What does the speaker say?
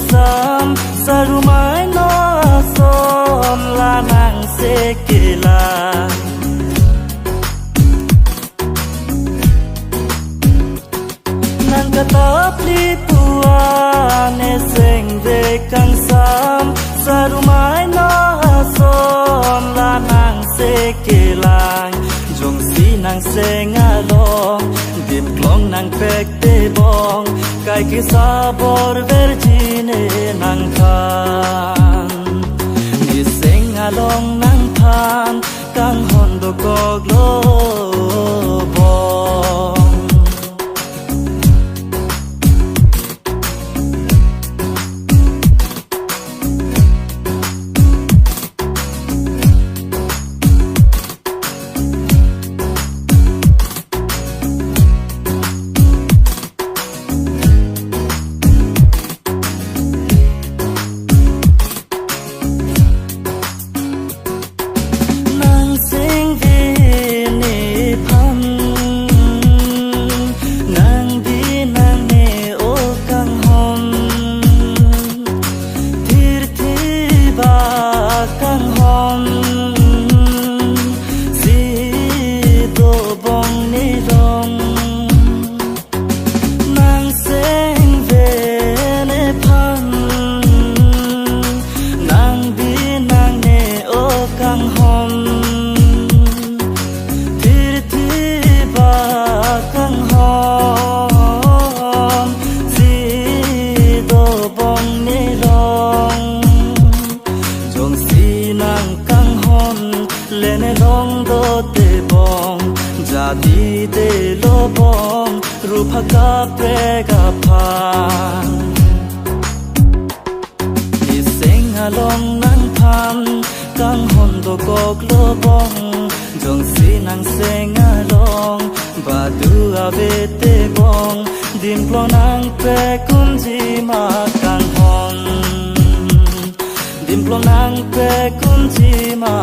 sam sarumai no som la nang sekila nang katapli tua ne seng ve kang sam sarumai no som la nang sekila jong si nang sengalong dim klong nang pek te bong kai ki sabor vergine nang than ni sengalong nang than kang hondo koglo bong lene long do te bong jadi de lo bong rupa ka prega pan ni sengalong nang tham kang hondo kok lo bong jong si nang sengalong badu ave te bong dim plo nang pre kum ji ma kang hon dim plo nang pre kum ji ma